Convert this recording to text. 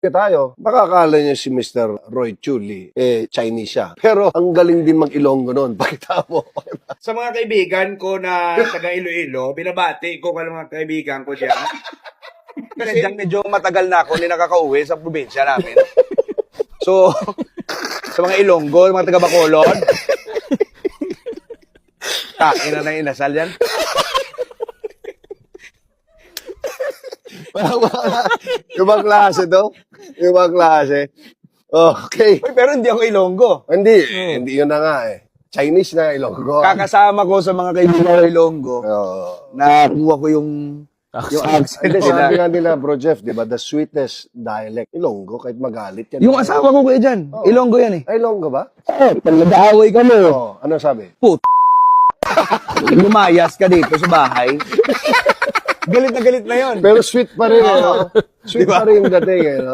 tayo, makakala niyo si Mr. Roy Chuli, Chinese siya. Pero ang galing din mag-Ilonggo nun. Pakita mo. Sa mga kaibigan ko na taga Iloilo, binabati ko ka ng mga kaibigan ko diyan. Kasi diyan medyo matagal na ako, hindi nakakauwi sa probinsya namin. So, sa mga Ilonggo, mga taga Bacolod, kain na inasal yan. Ibang klase to. Ibang klase. Okay. Uy, pero hindi ako Ilonggo. Hindi yun na nga Chinese na Ilonggo. Kakasama ko sa mga kaibigan ko Ilonggo. Nakuha ko yung accent Hindi, nila. sabi nga nila, Bro Jeff, di ba, the sweetest dialect. Ilonggo, kahit magalit yan. Yung asawa ko kuya dyan, Ilonggo yan eh. Ay, Ilonggo ba? Nag-aaway kami. Ano sabi? Lumayas ka dito sa bahay. Galit na yun. Pero sweet pa rin, Sweet pa rin yung dating,